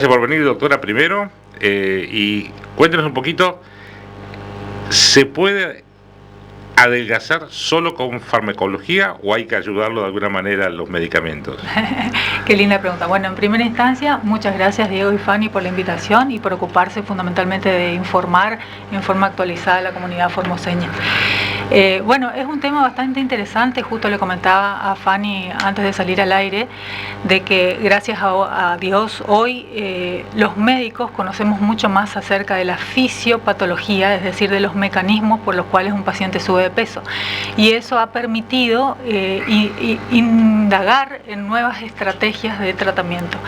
Gracias por venir, doctora, primero, y cuéntenos un poquito, ¿se puede adelgazar solo con farmacología o hay que ayudarlo de alguna manera a los medicamentos? Qué linda pregunta. Bueno, en primera instancia, muchas gracias Diego y Fanny por la invitación y por ocuparse fundamentalmente de informar en forma actualizada a la comunidad formoseña. Bueno, es un tema bastante interesante, justo le comentaba a Fanny antes de salir al aire, de que gracias a Dios hoy los médicos conocemos mucho más acerca de la fisiopatología, es decir, de los mecanismos por los cuales un paciente sube de peso. Y eso ha permitido indagar en nuevas estrategias de tratamiento.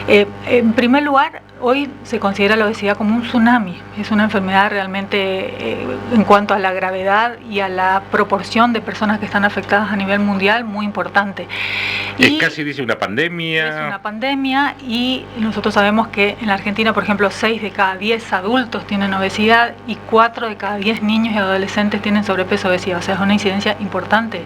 En primer lugar, hoy se considera la obesidad como un tsunami. Es una enfermedad realmente, en cuanto a la gravedad y a la proporción de personas que están afectadas a nivel mundial, muy importante. Es casi, dice, una pandemia. Es una pandemia y nosotros sabemos que en la Argentina, por ejemplo, 6 de cada 10 adultos tienen obesidad y 4 de cada 10 niños y adolescentes tienen sobrepeso o obesidad. O sea, es una incidencia importante.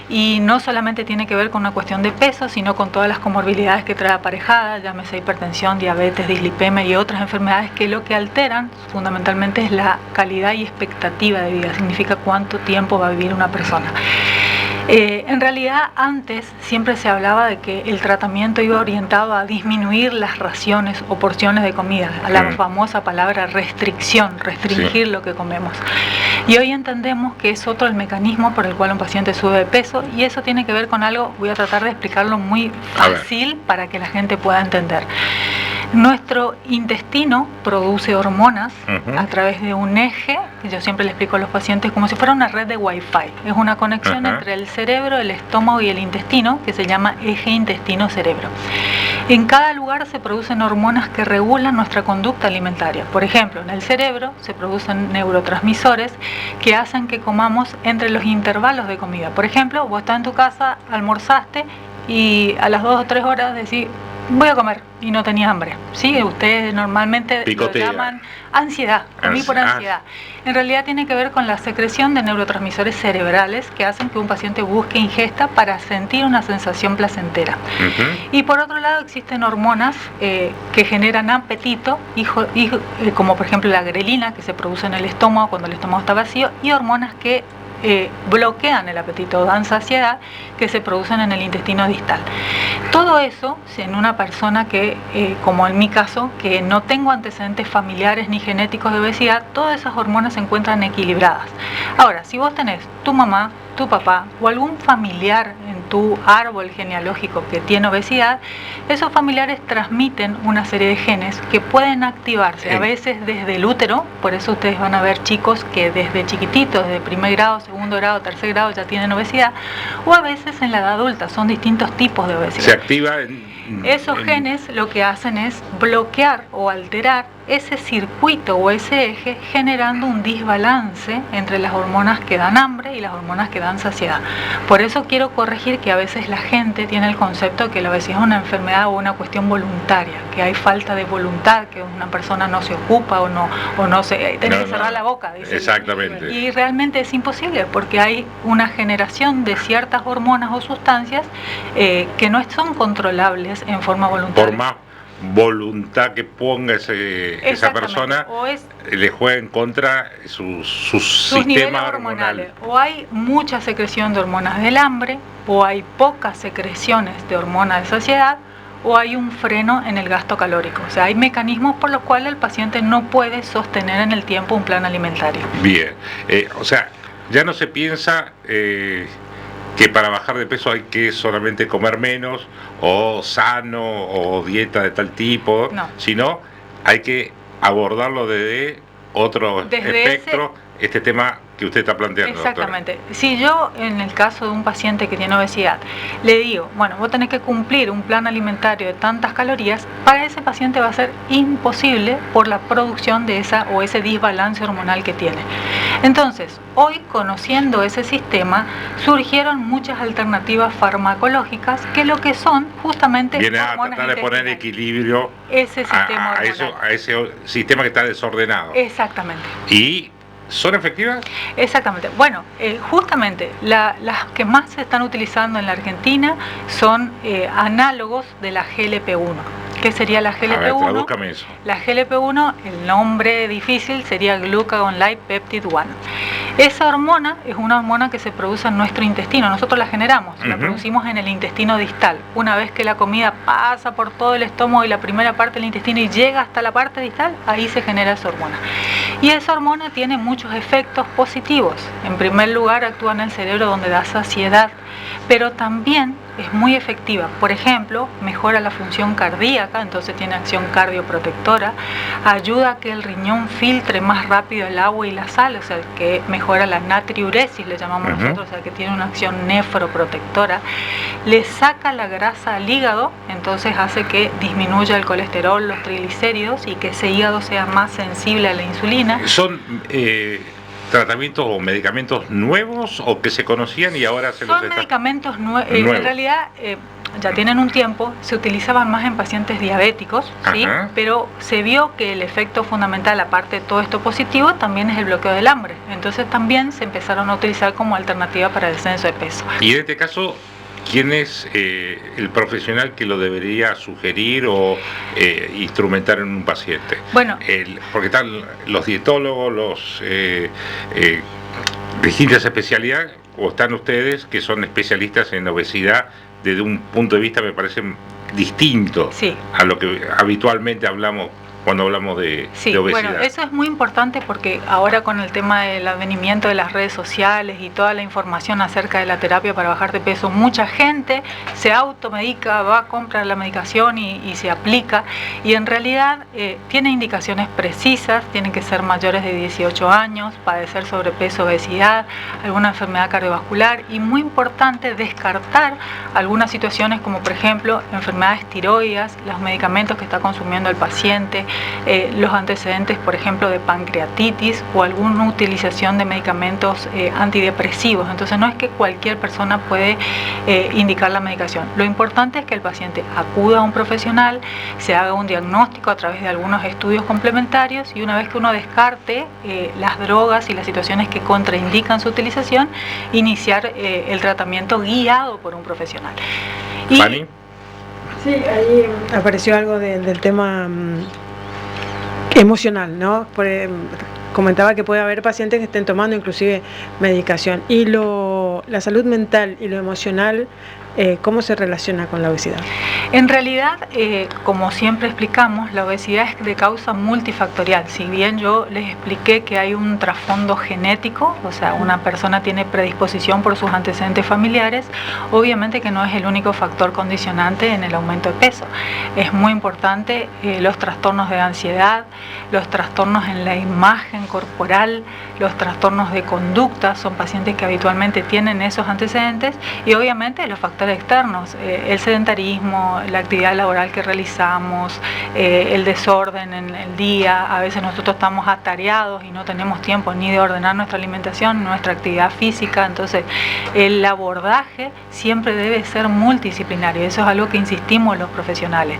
Y no solamente tiene que ver con una cuestión de peso, sino con todas las comorbilidades que trae aparejadas, llámese hipertensión, diabetes, dislipemia y otras enfermedades que lo que alteran fundamentalmente es la calidad y expectativa de vida, significa cuánto tiempo va a vivir una persona. En realidad antes siempre se hablaba de que el tratamiento iba orientado a disminuir las raciones o porciones de comida, a la famosa palabra restricción, restringir lo que comemos. Y hoy entendemos que es otro el mecanismo por el cual un paciente sube de peso y eso tiene que ver con algo, voy a tratar de explicarlo muy fácil para que la gente pueda entender. Nuestro intestino produce hormonas a través de un eje, que yo siempre le explico a los pacientes como si fuera una red de Wi-Fi. Es una conexión entre el cerebro, el estómago y el intestino que se llama eje intestino-cerebro. En cada lugar se producen hormonas que regulan nuestra conducta alimentaria. Por ejemplo, en el cerebro se producen neurotransmisores que hacen que comamos entre los intervalos de comida. Por ejemplo, vos estás en tu casa, almorzaste y a las 2 o 3 horas decís, voy a comer, y no tenía hambre. ¿Sí? Ustedes normalmente picotea. Lo llaman ansiedad, comí por ansiedad. En realidad tiene que ver con la secreción de neurotransmisores cerebrales que hacen que un paciente busque ingesta para sentir una sensación placentera. Y por otro lado existen hormonas que generan apetito, como por ejemplo la grelina que se produce en el estómago cuando el estómago está vacío, y hormonas que bloquean el apetito, dan saciedad, que se producen en el intestino distal. Todo eso, en una persona que, como en mi caso, que no tengo antecedentes familiares ni genéticos de obesidad, todas esas hormonas se encuentran equilibradas. Ahora, si vos tenés tu mamá, tu papá o algún familiar en tu árbol genealógico que tiene obesidad, esos familiares transmiten una serie de genes que pueden activarse a veces desde el útero. Por eso ustedes van a ver chicos que desde chiquititos, desde primer grado, segundo grado, tercer grado ya tienen obesidad, o a veces en la edad adulta. Son distintos tipos de obesidad. Se activa esos genes lo que hacen es bloquear o alterar ese circuito o ese eje, generando un desbalance entre las hormonas que dan hambre y las hormonas que dan saciedad. Por eso quiero corregir que a veces la gente tiene el concepto de que la obesidad es una enfermedad o una cuestión voluntaria, que hay falta de voluntad, que una persona no se ocupa o no se tiene que cerrar la boca. Dice. Exactamente. Y realmente es imposible porque hay una generación de ciertas hormonas o sustancias que no son controlables en forma voluntaria. Por más voluntad que ponga esa persona, le juega en contra sus sistemas hormonales. O hay mucha secreción de hormonas del hambre, o hay pocas secreciones de hormonas de saciedad, o hay un freno en el gasto calórico. O sea, hay mecanismos por los cuales el paciente no puede sostener en el tiempo un plan alimentario. Bien, o sea, ya no se piensa que para bajar de peso hay que solamente comer menos o sano o dieta de tal tipo, sino hay que abordarlo desde otro espectro, este tema que usted está planteando. Exactamente. Doctora. Si yo, en el caso de un paciente que tiene obesidad, le digo, bueno, vos tenés que cumplir un plan alimentario de tantas calorías, para ese paciente va a ser imposible por la producción de ese desbalance hormonal que tiene. Entonces, hoy, conociendo ese sistema, surgieron muchas alternativas farmacológicas que lo que son justamente viene a tratar de poner equilibrio ese sistema a ese sistema que está desordenado. Exactamente. Y ¿son efectivas? Exactamente. Bueno, justamente las que más se están utilizando en la Argentina son análogos de la GLP-1. ¿Qué sería la GLP-1? A ver, tradúzcame eso. La GLP-1, el nombre difícil sería Glucagon-Like Peptide 1. Esa hormona es una hormona que se produce en nuestro intestino, nosotros la generamos, la producimos en el intestino distal. Una vez que la comida pasa por todo el estómago y la primera parte del intestino y llega hasta la parte distal, ahí se genera esa hormona. Y esa hormona tiene muchos efectos positivos. En primer lugar, actúa en el cerebro donde da saciedad, pero también es muy efectiva. Por ejemplo, mejora la función cardíaca, entonces tiene acción cardioprotectora, ayuda a que el riñón filtre más rápido el agua y la sal, o sea, que mejora la natriuresis, le llamamos nosotros, o sea, que tiene una acción nefroprotectora, le saca la grasa al hígado, entonces hace que disminuya el colesterol, los triglicéridos y que ese hígado sea más sensible a la insulina. Son tratamientos o medicamentos nuevos o que se conocían y ahora se los Son medicamentos nuevos. En realidad ya tienen un tiempo, se utilizaban más en pacientes diabéticos, ¿sí? Pero se vio que el efecto fundamental, aparte de todo esto positivo, también es el bloqueo del hambre. Entonces también se empezaron a utilizar como alternativa para el descenso de peso. Y en este caso, ¿quién es el profesional que lo debería sugerir o instrumentar en un paciente? Bueno, porque están los dietólogos, los distintas especialidades, o están ustedes que son especialistas en obesidad desde un punto de vista, me parece, distinto a lo que habitualmente hablamos cuando hablamos de obesidad. Bueno, eso es muy importante porque ahora con el tema del advenimiento de las redes sociales y toda la información acerca de la terapia para bajar de peso, mucha gente se automedica, va a comprar la medicación y se aplica, y en realidad tiene indicaciones precisas, tienen que ser mayores de 18 años, padecer sobrepeso, obesidad, alguna enfermedad cardiovascular, y muy importante descartar algunas situaciones como por ejemplo enfermedades tiroides, los medicamentos que está consumiendo el paciente, los antecedentes, por ejemplo, de pancreatitis o alguna utilización de medicamentos antidepresivos. Entonces no es que cualquier persona puede indicar la medicación. Lo importante es que el paciente acuda a un profesional, se haga un diagnóstico a través de algunos estudios complementarios, y una vez que uno descarte las drogas y las situaciones que contraindican su utilización, iniciar el tratamiento guiado por un profesional. ¿Fanny? Sí, ahí apareció algo del tema emocional, ¿no? Comentaba que puede haber pacientes que estén tomando inclusive medicación. Y la salud mental y lo emocional, ¿cómo se relaciona con la obesidad? En realidad, como siempre explicamos, la obesidad es de causa multifactorial. Si bien yo les expliqué que hay un trasfondo genético, o sea, una persona tiene predisposición por sus antecedentes familiares, obviamente que no es el único factor condicionante en el aumento de peso. Es muy importante los trastornos de ansiedad, los trastornos en la imagen corporal, los trastornos de conducta, son pacientes que habitualmente tienen esos antecedentes, y obviamente los factores externos, el sedentarismo, la actividad laboral que realizamos, el desorden en el día. A veces nosotros estamos atareados y no tenemos tiempo ni de ordenar nuestra alimentación, nuestra actividad física. Entonces el abordaje siempre debe ser multidisciplinario, eso es algo que insistimos los profesionales.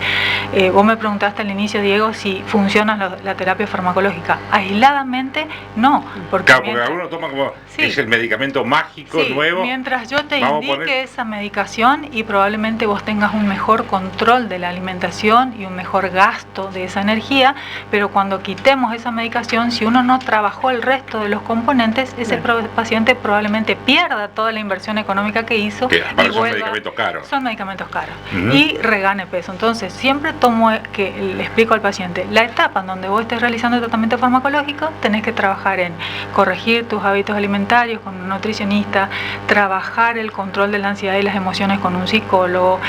Vos me preguntaste al inicio, Diego, si funciona la terapia farmacológica. Aisladamente no, porque algunos toman como es el medicamento mágico nuevo. Mientras yo te indique esa medicación, y probablemente vos tengas un mejor control de la alimentación y un mejor gasto de esa energía, pero cuando quitemos esa medicación, si uno no trabajó el resto de los componentes, ese paciente probablemente pierda toda la inversión económica que hizo, y son medicamentos caros. Son medicamentos caros. Y regane peso. Entonces siempre le explico al paciente, la etapa en donde vos estés realizando el tratamiento farmacológico, tenés que trabajar en corregir tus hábitos alimentarios con un nutricionista, trabajar el control de la ansiedad y las emociones con un psicólogo,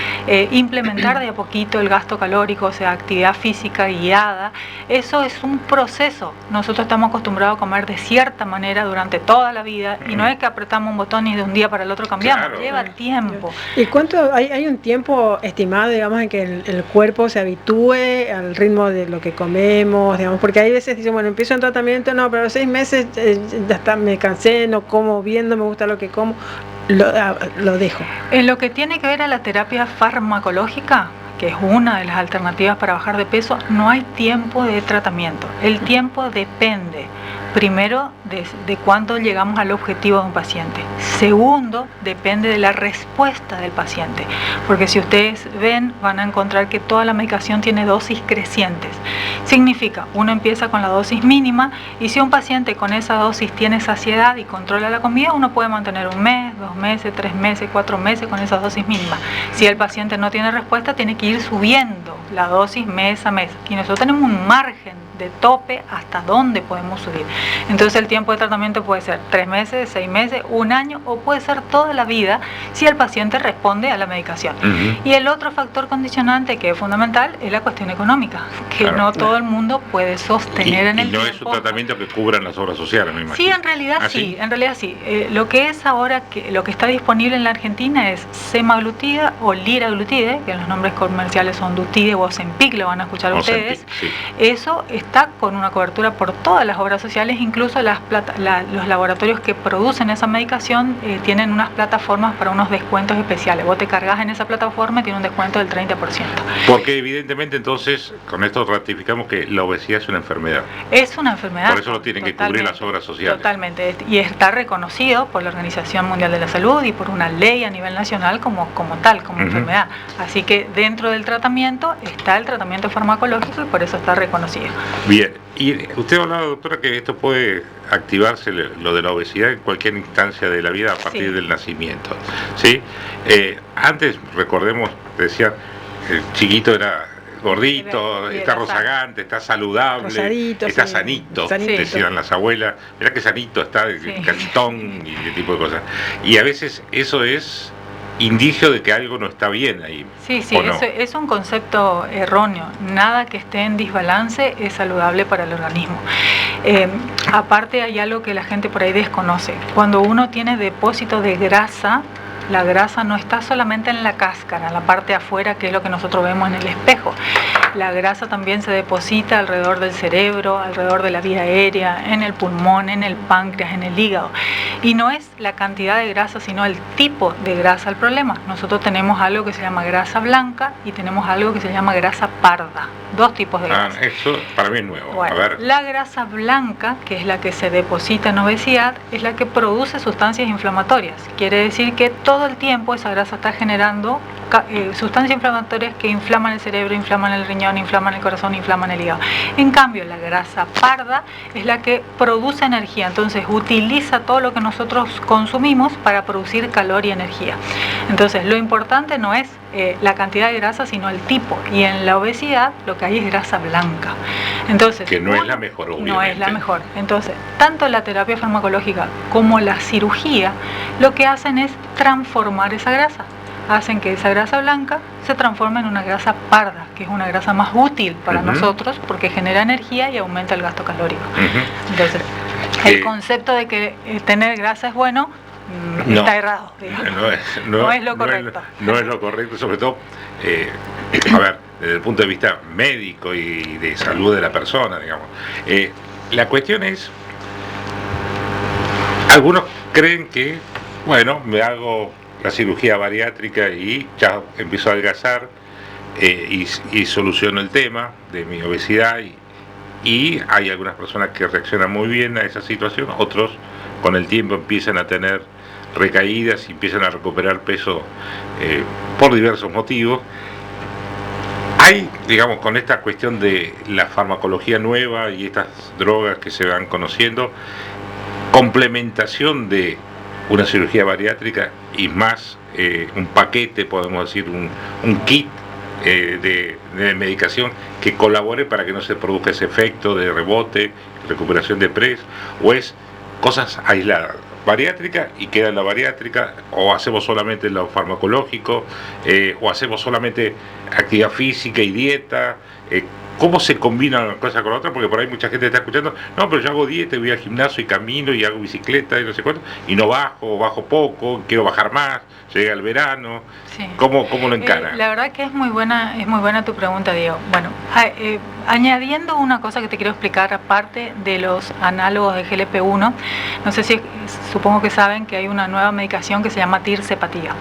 implementar de a poquito el gasto calórico, o sea, actividad física guiada. Eso es un proceso. Nosotros estamos acostumbrados a comer de cierta manera durante toda la vida, y no es que apretamos un botón y de un día para el otro cambiamos, lleva tiempo. ¿Y cuánto hay un tiempo estimado, digamos, en que el cuerpo se habitúe al ritmo de lo que comemos, digamos? Porque hay veces dicen, bueno, empiezo un tratamiento, no, pero a los 6 meses ya está, me cansé, no como bien, no me gusta lo que como, lo dejo. En lo que tiene que ver a la terapia farmacológica, que es una de las alternativas para bajar de peso, no hay tiempo de tratamiento. El tiempo depende primero, de cuándo llegamos al objetivo de un paciente. Segundo, depende de la respuesta del paciente, porque si ustedes ven, van a encontrar que toda la medicación tiene dosis crecientes. Significa, uno empieza con la dosis mínima, y si un paciente con esa dosis tiene saciedad y controla la comida, uno puede mantener 1 mes, 2 meses, 3 meses, 4 meses con esa dosis mínima. Si el paciente no tiene respuesta, tiene que ir subiendo la dosis mes a mes, y nosotros tenemos un margen de tope hasta dónde podemos subir. Entonces el tiempo de tratamiento puede ser 3 meses, 6 meses, 1 año, o puede ser toda la vida si el paciente responde a la medicación. Y el otro factor condicionante que es fundamental es la cuestión económica, que no todo el mundo puede sostener en el tiempo. Y no es un tratamiento que cubran las obras sociales, me imagino. Sí, en realidad sí, en realidad sí. Lo que es ahora, lo que está disponible en la Argentina es semaglutida o liraglutide, que los nombres comerciales son Dutide o Ozempic, lo van a escuchar ustedes. Sí. Eso está con una cobertura por todas las obras sociales, incluso los laboratorios que producen esa medicación tienen unas plataformas para unos descuentos especiales. Vos te cargas en esa plataforma y tiene un descuento del 30%. Porque evidentemente entonces, con esto ratificamos que la obesidad es una enfermedad. Es una enfermedad. Por eso lo tienen que cubrir las obras sociales. Totalmente. Y está reconocido por la Organización Mundial de la Salud y por una ley a nivel nacional como tal, como enfermedad. Así que dentro del tratamiento está el tratamiento farmacológico y por eso está reconocido. Bien, y usted hablaba, doctora, que esto puede activarse, lo de la obesidad, en cualquier instancia de la vida a partir del nacimiento, ¿sí? Antes, recordemos, decían, el chiquito era gordito, está rozagante, está saludable, rosadito, está sanito, decían las abuelas, mirá que sanito está, cachetón y ese tipo de cosas. Y a veces eso es indicio de que algo no está bien ahí. Sí, no? Es un concepto erróneo. Nada que esté en desbalance es saludable para el organismo. Aparte hay algo que la gente por ahí desconoce. Cuando uno tiene depósito de grasa, la grasa no está solamente en la cáscara, en la parte de afuera, que es lo que nosotros vemos en el espejo. La grasa también se deposita alrededor del cerebro, alrededor de la vía aérea, en el pulmón, en el páncreas, en el hígado. Y no es la cantidad de grasa, sino el tipo de grasa el problema. Nosotros tenemos algo que se llama grasa blanca y tenemos algo que se llama grasa parda. 2 tipos de grasa. Eso para mí es nuevo. Bueno, a ver. La grasa blanca, que es la que se deposita en obesidad, es la que produce sustancias inflamatorias. Quiere decir que todo el tiempo esa grasa está generando sustancias inflamatorias que inflaman el cerebro, inflaman el riñón, inflaman el corazón, inflaman el hígado. En cambio, la grasa parda es la que produce energía, entonces utiliza todo lo que nosotros consumimos para producir calor y energía. Entonces, lo importante no es la cantidad de grasa, sino el tipo. Y en la obesidad lo que hay es grasa blanca. Entonces, que no es la mejor, obviamente. No es la mejor. Entonces, tanto la terapia farmacológica como la cirugía lo que hacen es transformar esa grasa. Hacen que esa grasa blanca se transforme en una grasa parda, que es una grasa más útil para nosotros porque genera energía y aumenta el gasto calórico. Entonces, el concepto de que tener grasa es bueno está errado. No es lo correcto. No es lo correcto, sobre todo, a ver, desde el punto de vista médico y de salud de la persona, digamos. La cuestión es, algunos creen que, bueno, me hago la cirugía bariátrica y ya empiezo a adelgazar y soluciono el tema de mi obesidad y hay algunas personas que reaccionan muy bien a esa situación, otros con el tiempo empiezan a tener recaídas y empiezan a recuperar peso por diversos motivos. Hay, digamos, con esta cuestión de la farmacología nueva y estas drogas que se van conociendo, complementación de una cirugía bariátrica y más un paquete, podemos decir, un kit de medicación que colabore para que no se produzca ese efecto de rebote, recuperación de peso, o es cosas aisladas, bariátrica y queda en la bariátrica, o hacemos solamente lo farmacológico, o hacemos solamente actividad física y dieta. ¿Cómo se combina una cosa con la otra? Porque por ahí mucha gente está escuchando, no, pero yo hago dieta, voy al gimnasio y camino y hago bicicleta y no sé cuánto, y no bajo poco, quiero bajar más, llega el verano. Sí. ¿Cómo lo encara? La verdad que es muy buena tu pregunta, Diego. Bueno, añadiendo una cosa que te quiero explicar, aparte de los análogos de GLP-1, no sé si, supongo que saben que hay una nueva medicación que se llama tirzepatida.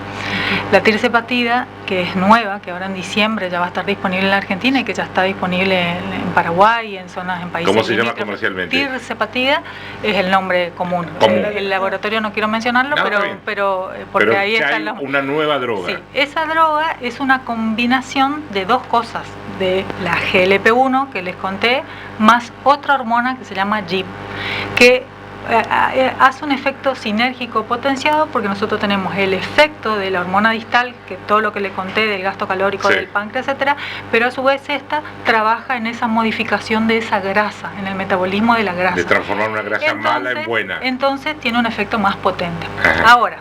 La tirzepatida, que es nueva, que ahora en diciembre ya va a estar disponible en la Argentina y que ya está disponible en Paraguay, en países. ¿Cómo se llama comercialmente? Tirzepatida es el nombre común. El laboratorio no quiero mencionarlo, pero porque ahí está una nueva droga. Sí, esa droga es una combinación de dos cosas, de la GLP-1 que les conté, más otra hormona que se llama GIP, que hace un efecto sinérgico potenciado, porque nosotros tenemos el efecto de la hormona distal, que todo lo que le conté del gasto calórico, del páncreas, etcétera, pero a su vez esta trabaja en esa modificación de esa grasa, en el metabolismo de la grasa, de transformar una grasa mala en buena. Entonces tiene un efecto más potente. Ahora,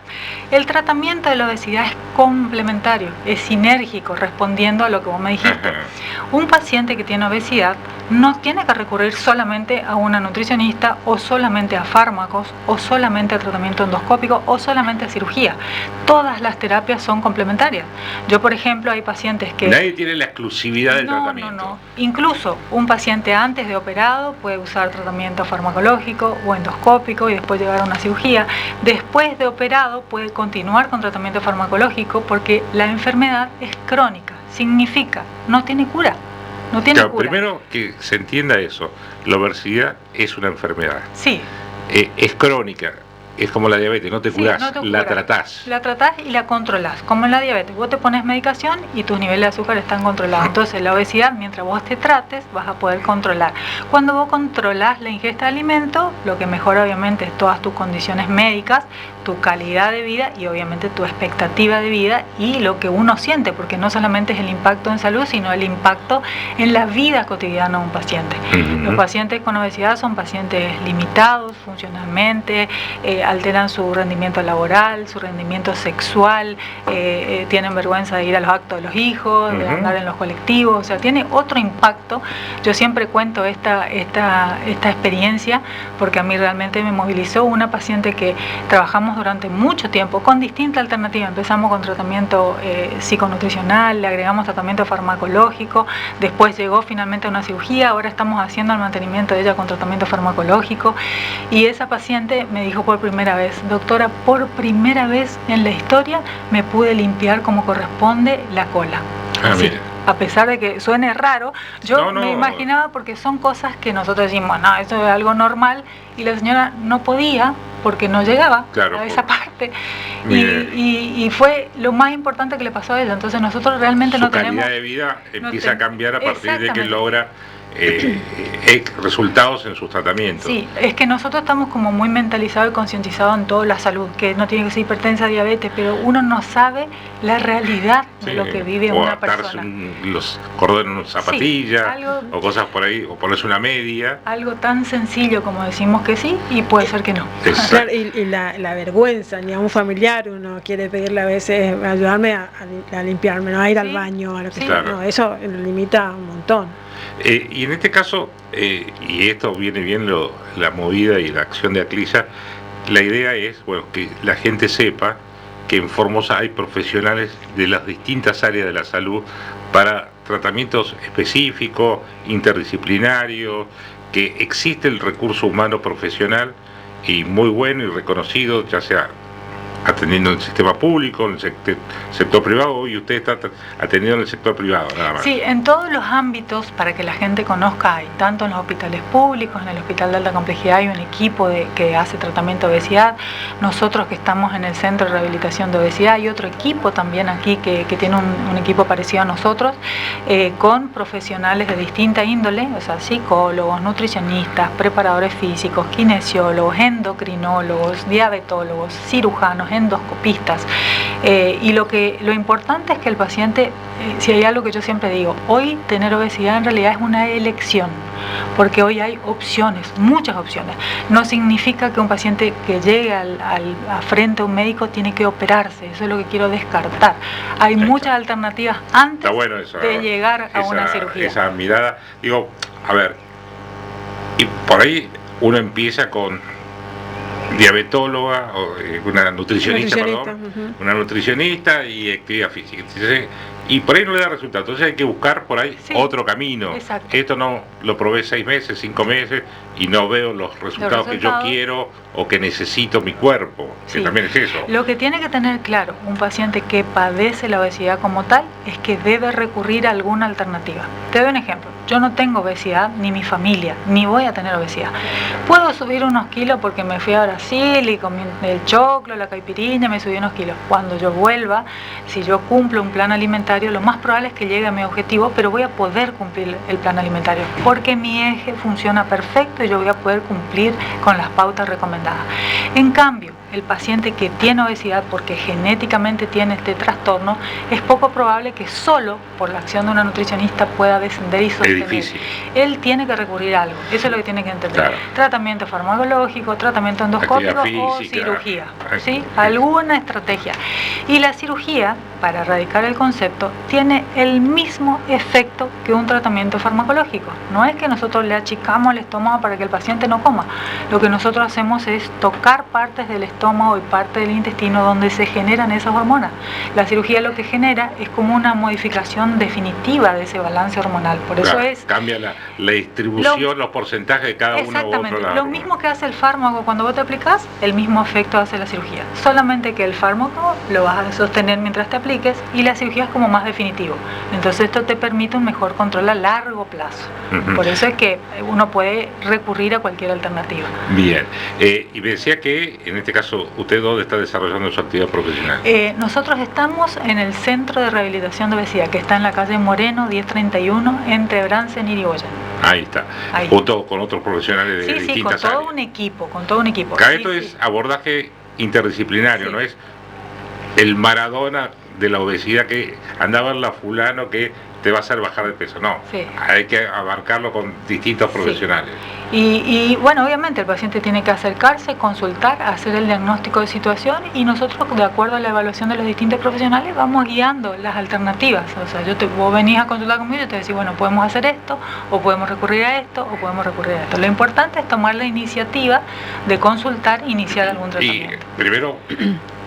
el tratamiento de la obesidad es complementario, es sinérgico, respondiendo a lo que vos me dijiste. Un paciente que tiene obesidad no tiene que recurrir solamente a una nutricionista, o solamente a fármacos, o solamente a tratamiento endoscópico, o solamente a cirugía. Todas las terapias son complementarias. Yo, por ejemplo, hay pacientes que... Nadie tiene la exclusividad del tratamiento. No. Incluso un paciente antes de operado puede usar tratamiento farmacológico o endoscópico y después llegar a una cirugía. Después de operado puede continuar con tratamiento farmacológico, porque la enfermedad es crónica. Significa, no tiene cura. No tiene cura. Primero que se entienda eso, la obesidad es una enfermedad. Sí. Es crónica, es como la diabetes, no te curás, la tratás. La tratás y la controlás, como en la diabetes. Vos te pones medicación y tus niveles de azúcar están controlados. Entonces la obesidad, mientras vos te trates, vas a poder controlar. Cuando vos controlás la ingesta de alimentos, lo que mejora obviamente es todas tus condiciones médicas, tu calidad de vida y obviamente tu expectativa de vida y lo que uno siente, porque no solamente es el impacto en salud, sino el impacto en la vida cotidiana de un paciente. Los pacientes con obesidad son pacientes limitados funcionalmente, alteran su rendimiento laboral, su rendimiento sexual, tienen vergüenza de ir a los actos de los hijos, de andar en los colectivos, o sea, tiene otro impacto. Yo siempre cuento esta experiencia porque a mí realmente me movilizó. Una paciente que trabajamos durante mucho tiempo con distinta alternativa. Empezamos con tratamiento psiconutricional, le agregamos tratamiento farmacológico, después llegó finalmente a una cirugía, ahora estamos haciendo el mantenimiento de ella con tratamiento farmacológico, y esa paciente me dijo por primera vez: doctora, por primera vez en la historia me pude limpiar como corresponde la cola. Sí. A pesar de que suene raro, yo me imaginaba, porque son cosas que nosotros decimos, no, eso es algo normal, y la señora no podía porque no llegaba a esa parte. Y fue lo más importante que le pasó a ella. Entonces nosotros realmente no tenemos... Su calidad de vida empieza a cambiar a partir de que logra resultados en sus tratamientos. Sí, es que nosotros estamos como muy mentalizados y concientizados en toda la salud, que no tiene que ser hipertensa, diabetes, pero uno no sabe la realidad de lo que vive una persona. Los cordones en una zapatilla, o cosas por ahí, o ponerse una media. Algo tan sencillo como decimos que sí, y puede ser que no. Claro, y la vergüenza, ni a un familiar uno quiere pedirle a veces ayudarme a limpiarme, no a ir al baño, a lo que sea. No, eso limita un montón. Y en este caso, y esto viene bien la movida y la acción de Aclisa, la idea es que la gente sepa que en Formosa hay profesionales de las distintas áreas de la salud para tratamientos específicos, interdisciplinarios, que existe el recurso humano profesional y muy bueno y reconocido, ya sea atendiendo en el sistema público, en el sector privado, y usted está atendiendo en el sector privado, nada más. Sí, en todos los ámbitos, para que la gente conozca, hay tanto en los hospitales públicos, en el hospital de alta complejidad hay un equipo que hace tratamiento de obesidad, nosotros que estamos en el centro de rehabilitación de obesidad, hay otro equipo también aquí que tiene un equipo parecido a nosotros, con profesionales de distinta índole, o sea, psicólogos, nutricionistas, preparadores físicos, kinesiólogos, endocrinólogos, diabetólogos, cirujanos, endoscopistas, y lo importante es que el paciente, si hay algo que yo siempre digo, hoy tener obesidad en realidad es una elección, porque hoy hay opciones, muchas opciones. No significa que un paciente que llegue a frente a un médico tiene que operarse, eso es lo que quiero descartar. Hay muchas alternativas antes de llegar a una cirugía. Esa mirada, digo, a ver, y por ahí uno empieza con diabetóloga, o una nutricionista, una nutricionista y actividad física. y por ahí no le da resultado. Entonces hay que buscar por ahí otro camino. Exacto. Esto no lo probé 6 meses, 5 meses y no veo los resultados que yo quiero o que necesito mi cuerpo, que también es eso. Lo que tiene que tener claro un paciente que padece la obesidad como tal es que debe recurrir a alguna alternativa. Te doy un ejemplo. Yo no tengo obesidad, ni mi familia, ni voy a tener obesidad. Puedo subir unos kilos porque me fui a Brasil y comí el choclo, la caipiriña, me subí unos kilos. Cuando yo vuelva, si yo cumplo un plan alimentario, lo más probable es que llegue a mi objetivo, pero voy a poder cumplir el plan alimentario porque mi eje funciona perfecto y yo voy a poder cumplir con las pautas recomendadas. En cambio, el paciente que tiene obesidad porque genéticamente tiene este trastorno, es poco probable que solo por la acción de una nutricionista pueda descender y sostener. Es difícil. Él tiene que recurrir a algo, eso es lo que tiene que entender. Claro. Tratamiento farmacológico, tratamiento endoscópico o cirugía, ¿sí? Alguna estrategia. Y la cirugía, para erradicar el concepto, tiene el mismo efecto que un tratamiento farmacológico. No es que nosotros le achicamos el estómago para que el paciente no coma. Lo que nosotros hacemos es tocar partes del estómago y parte del intestino donde se generan esas hormonas. La cirugía lo que genera es como una modificación definitiva de ese balance hormonal. Por eso cambia la distribución, los porcentajes de cada uno u otro lado. Exactamente. Lo mismo que hace el fármaco cuando vos te aplicás, el mismo efecto hace la cirugía. Solamente que el fármaco lo vas a sostener mientras te apliques y la cirugía es como más definitivo. Entonces esto te permite un mejor control a largo plazo. Por eso es que uno puede recurrir a cualquier alternativa. Bien. Y me decía que en este caso, ¿usted dónde está desarrollando su actividad profesional? Nosotros estamos en el Centro de Rehabilitación de Obesidad, que está en la calle Moreno 1031, entre Bransen y Irigoyen. Ahí está. Ahí. Junto con otros profesionales de distintas áreas. Con todo un equipo. Esto es abordaje interdisciplinario, no es el Maradona de la obesidad que andaba en la fulano que te va a hacer bajar de peso. No, hay que abarcarlo con distintos profesionales. Y bueno, obviamente el paciente tiene que acercarse, consultar, hacer el diagnóstico de situación y nosotros, de acuerdo a la evaluación de los distintos profesionales, vamos guiando las alternativas. O sea, vos venís a consultar conmigo y te decís, bueno, podemos hacer esto, o podemos recurrir a esto, o podemos recurrir a esto. Lo importante es tomar la iniciativa de consultar e iniciar algún tratamiento. Y primero,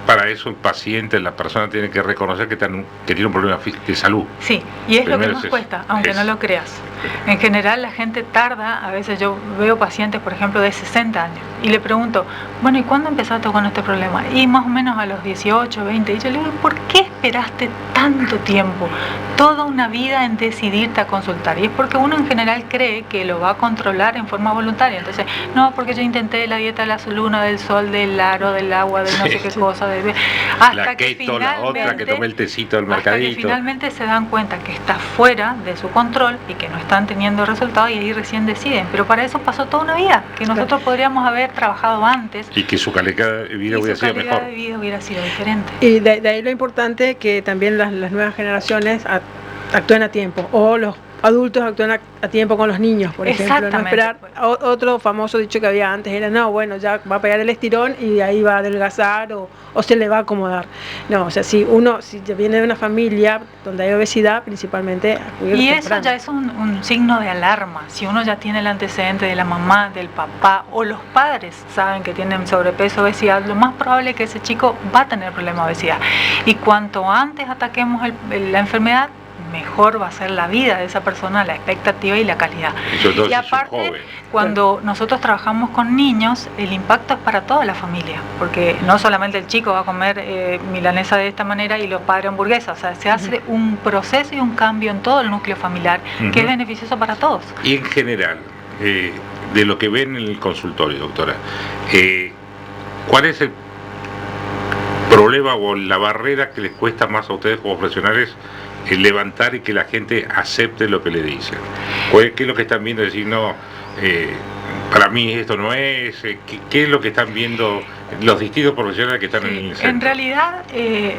para eso el paciente, la persona tiene que reconocer que tiene un problema de salud. Sí, y es lo que más cuesta, aunque no lo creas. En general la gente tarda, a veces yo veo pacientes, por ejemplo, de 60 años y le pregunto, bueno, ¿y cuándo empezaste con este problema? Y más o menos a los 18, 20, y yo le digo, ¿por qué esperaste tanto tiempo? Toda una vida en decidirte a consultar. Y es porque uno en general cree que lo va a controlar en forma voluntaria. Entonces, no, porque yo intenté la dieta de la luna, del sol, del aro, del agua, de no sé qué cosa, hasta la que keto, la otra que tomé el tecito del mercadito. Hasta que finalmente se dan cuenta que está fuera de su control y que no están teniendo resultados y ahí recién deciden. Pero para eso pasó toda una vida, que nosotros podríamos haber trabajado antes. Y que su calidad de vida hubiera sido mejor. De vida hubiera sido diferente. Y de ahí lo importante que también las nuevas generaciones actúen a tiempo, o los adultos actúan a tiempo con los niños, por ejemplo. No esperar. Otro famoso dicho que había antes era, no, bueno, ya va a pegar el estirón y de ahí va a adelgazar o se le va a acomodar. No, o sea, si viene de una familia donde hay obesidad, principalmente acudir y temprano. eso ya es un signo de alarma. Si uno ya tiene el antecedente de la mamá, del papá o los padres saben que tienen sobrepeso, obesidad, lo más probable es que ese chico va a tener problema de obesidad. Y cuanto antes ataquemos la enfermedad, mejor va a ser la vida de esa persona, la expectativa y la calidad. Y aparte, cuando nosotros trabajamos con niños, el impacto es para toda la familia, porque no solamente el chico va a comer milanesa de esta manera y los padres hamburguesa, o sea, se hace un proceso y un cambio en todo el núcleo familiar que es beneficioso para todos. Y en general, de lo que ven en el consultorio, doctora, ¿cuál es el problema o la barrera que les cuesta más a ustedes como profesionales levantar y que la gente acepte lo que le dicen? ¿Qué es lo que están viendo? Decir, no, para mí esto no es. ¿Qué es lo que están viendo los distintos profesionales que están en el centro? En realidad,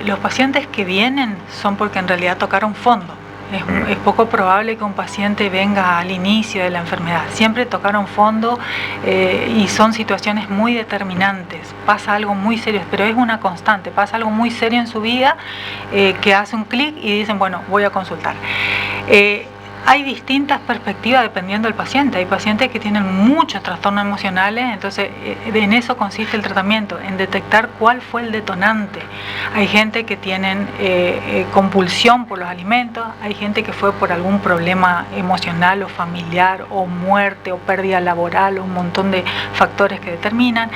los pacientes que vienen son porque en realidad tocaron fondo. Es poco probable que un paciente venga al inicio de la enfermedad. Siempre tocaron fondo y son situaciones muy determinantes. Pasa algo muy serio, pero es una constante. Pasa algo muy serio en su vida que hace un clic y dicen, bueno, voy a consultar. hay distintas perspectivas dependiendo del paciente. Hay pacientes que tienen muchos trastornos emocionales, entonces en eso consiste el tratamiento, en detectar cuál fue el detonante. Hay gente que tienen compulsión por los alimentos, hay gente que fue por algún problema emocional o familiar, o muerte, o pérdida laboral, o un montón de factores que determinan.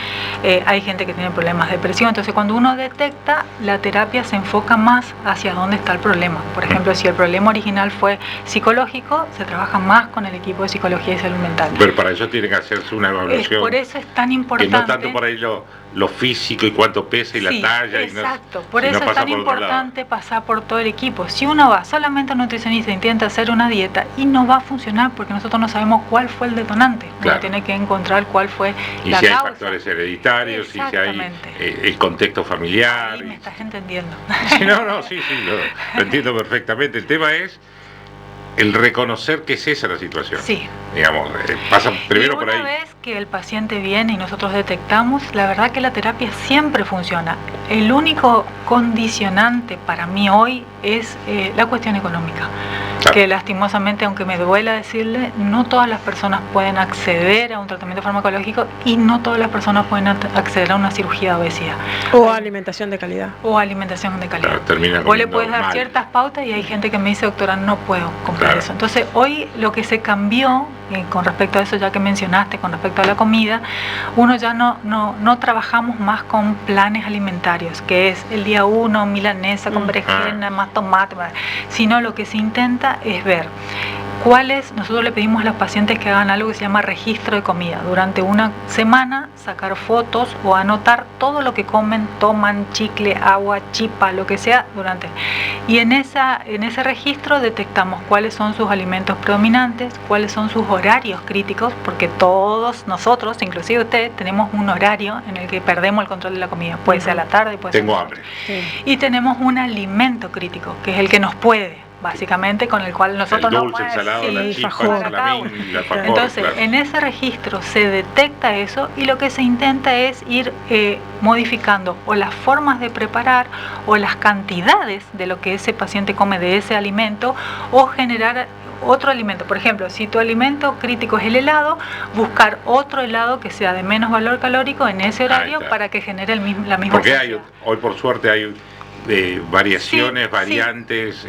Hay gente que tiene problemas de depresión. Entonces, cuando uno detecta, la terapia se enfoca más hacia dónde está el problema. Por ejemplo, si el problema original fue psicológico, se trabaja más con el equipo de psicología y salud mental. Pero para eso tiene que hacerse una evaluación. Por eso es tan importante. Que no tanto por ahí lo físico y cuánto pesa y la talla. Exacto, por eso es tan importante pasar por todo el equipo. Si uno va solamente a un nutricionista e intenta hacer una dieta, y no va a funcionar porque nosotros no sabemos cuál fue el detonante. Claro. Uno tiene que encontrar cuál fue y la si causa. Hay factores hereditarios, y si hay el contexto familiar. Sí, me estás entendiendo. Sí, lo entiendo perfectamente. El tema es el reconocer que es esa la situación. Sí. Digamos, pasa primero por ahí. Una vez que el paciente viene y nosotros detectamos, la verdad que la terapia siempre funciona. El único condicionante para mí hoy es la cuestión económica. Claro. Que lastimosamente, aunque me duela decirle, no todas las personas pueden acceder a un tratamiento farmacológico y no todas las personas pueden acceder a una cirugía de obesidad. O alimentación de calidad. O alimentación de calidad. Claro, vos le puedes dar ciertas pautas y hay gente que me dice, doctora, no puedo comprar eso. Entonces, hoy lo que se cambió con respecto a eso, ya que mencionaste, con respecto a la comida, uno ya no trabajamos más con planes alimentarios, que es el día 1, milanesa con berenjena, más tomate, sino lo que se intenta es ver nosotros le pedimos a los pacientes que hagan algo que se llama registro de comida. Durante una semana sacar fotos o anotar todo lo que comen, toman, chicle, agua, chipa, lo que sea y en ese registro detectamos cuáles son sus alimentos predominantes, cuáles son sus horarios críticos, porque todos nosotros, inclusive ustedes, tenemos un horario en el que perdemos el control de la comida. Puede ser a la tarde, puede ser. Tengo hambre. Sí. Y tenemos un alimento crítico, que es el que nos puede, básicamente, con el cual nosotros el dulce, el salado, la chipa, el salamín, la alfajor. Entonces, claro, en ese registro se detecta eso y lo que se intenta es ir modificando o las formas de preparar o las cantidades de lo que ese paciente come de ese alimento, o generar otro alimento. Por ejemplo, si tu alimento crítico es el helado, buscar otro helado que sea de menos valor calórico en ese horario para que genere la misma porque hoy por suerte hay variaciones, variantes,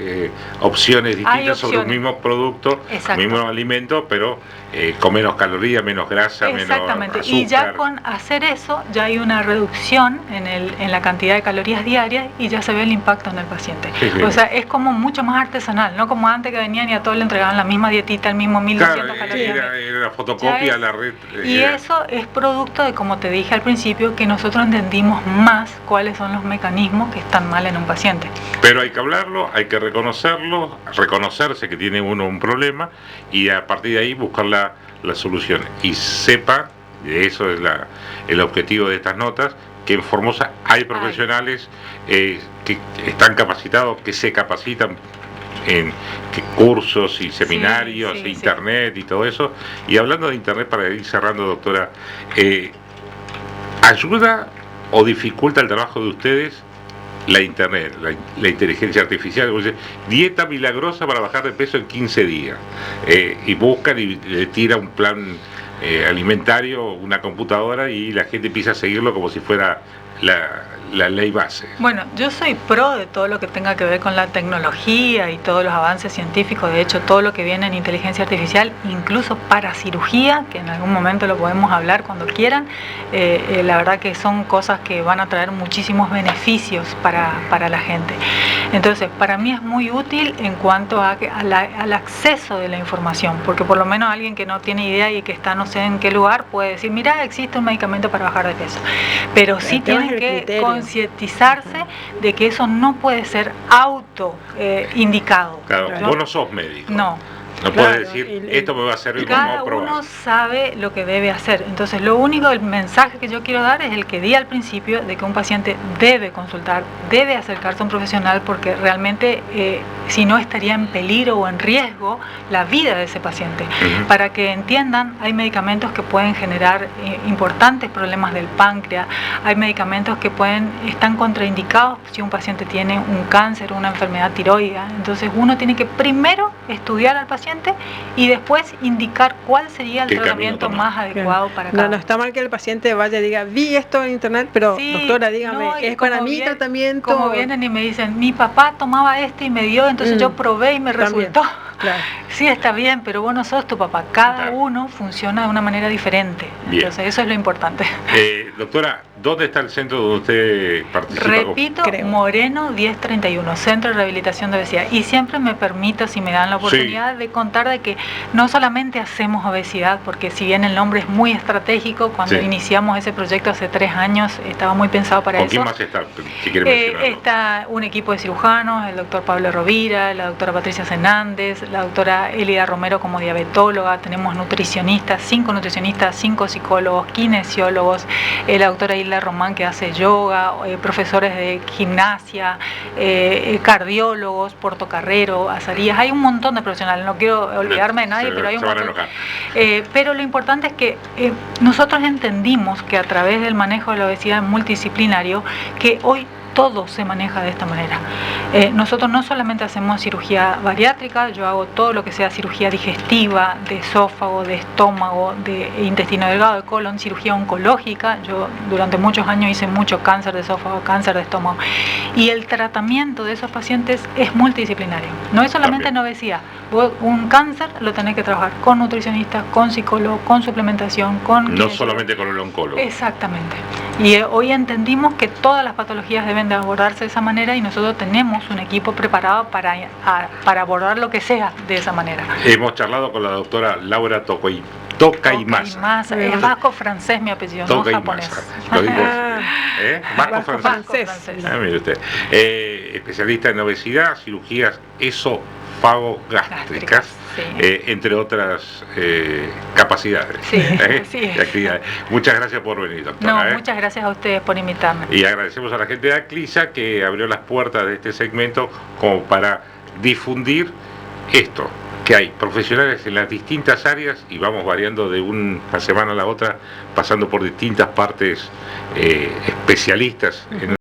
opciones distintas sobre un mismo producto, mismo alimento, pero con menos calorías, menos grasa, menos azúcar. Y ya con hacer eso, ya hay una reducción en la cantidad de calorías diarias y ya se ve el impacto en el paciente. O sea, es como mucho más artesanal, no como antes que venían y a todos le entregaban la misma dietita, el mismo 1200 calorías. Era la fotocopia, la red. Y eso es producto de, como te dije al principio, que nosotros entendimos más cuáles son los mecanismos que están mal en un paciente. Pero hay que hablarlo, hay que reconocerlo, reconocerse que tiene uno un problema y a partir de ahí buscar la solución. Y sepa, eso es el objetivo de estas notas, que en Formosa hay profesionales que están capacitados, que se capacitan en cursos y seminarios, internet y todo eso. Y hablando de internet, para ir cerrando, doctora, ¿ayuda o dificulta el trabajo de ustedes la internet, la inteligencia artificial? Dieta milagrosa para bajar de peso en 15 días, y buscan y le tira un plan alimentario, una computadora, y la gente empieza a seguirlo como si fuera la ley base. Bueno, yo soy pro de todo lo que tenga que ver con la tecnología y todos los avances científicos. De hecho, todo lo que viene en inteligencia artificial, incluso para cirugía, que en algún momento lo podemos hablar cuando quieran, la verdad que son cosas que van a traer muchísimos beneficios para la gente. Entonces, para mí es muy útil en cuanto al acceso de la información, porque por lo menos alguien que no tiene idea y que está no sé en qué lugar puede decir, mira, existe un medicamento para bajar de peso. Pero sí tienen que concientizarse de que eso no puede ser indicado. Claro, vos no sos médico. No. No puedes decir, esto me va a servir como a probar. Cada uno sabe lo que debe hacer. Entonces, lo único, el mensaje que yo quiero dar es el que di al principio, de que un paciente debe consultar, debe acercarse a un profesional, porque realmente, si no, estaría en peligro o en riesgo la vida de ese paciente. Para que entiendan, hay medicamentos que pueden generar importantes problemas del páncreas, hay medicamentos que están contraindicados si un paciente tiene un cáncer o una enfermedad tiroidea. Entonces, uno tiene que primero estudiar al paciente paciente y después indicar cuál sería el tratamiento más adecuado para cada uno. No está mal que el paciente vaya y diga, vi esto en internet, pero sí, doctora, dígame, no, ¿es para mi tratamiento? Como vienen y me dicen, mi papá tomaba este y me dio, entonces yo probé y me resultó. Claro. Sí, está bien, pero vos no sos tu papá. Cada uno funciona de una manera diferente. Bien. Entonces, eso es lo importante. Doctora, ¿dónde está el centro donde usted participa? Repito, Moreno 1031, Centro de Rehabilitación de Obesidad. Y siempre me permito, si me dan la oportunidad, de contar de que no solamente hacemos obesidad, porque si bien el nombre es muy estratégico, cuando iniciamos ese proyecto hace 3 años, estaba muy pensado para eso. ¿Con quién más está? Si quiere mencionarlo. Está un equipo de cirujanos, el doctor Pablo Rovira, la doctora Patricia Hernández, la doctora Elida Romero como diabetóloga, tenemos nutricionistas, 5 nutricionistas, 5 psicólogos, kinesiólogos, la doctora Hilda Román que hace yoga, profesores de gimnasia, cardiólogos, portocarrero, azarías, hay un montón de profesionales, no quiero olvidarme de nadie, pero hay un montón. Pero lo importante es que nosotros entendimos que a través del manejo de la obesidad multidisciplinario, que hoy todo se maneja de esta manera. Nosotros no solamente hacemos cirugía bariátrica, yo hago todo lo que sea cirugía digestiva, de esófago, de estómago, de intestino delgado, de colon, cirugía oncológica. Yo durante muchos años hice mucho cáncer de esófago, cáncer de estómago. Y el tratamiento de esos pacientes es multidisciplinario. No es solamente en obesidad. Un cáncer lo tenés que trabajar con nutricionistas, con psicólogo, con suplementación, con... No solamente con el oncólogo. Exactamente. Y hoy entendimos que todas las patologías deben de abordarse de esa manera y nosotros tenemos un equipo preparado para abordar lo que sea de esa manera. Hemos charlado con la doctora Laura Tocaimasa. Es vasco-francés mi apellido, no japonés. Lo digo, vasco-francés. Mire usted. Especialista en obesidad, cirugías esofagogástricas. Sí. Entre otras capacidades y actividades. Muchas gracias por venir, doctora. Muchas gracias a ustedes por invitarme. Y agradecemos a la gente de Aclisa que abrió las puertas de este segmento como para difundir esto, que hay profesionales en las distintas áreas y vamos variando de una semana a la otra, pasando por distintas partes especialistas en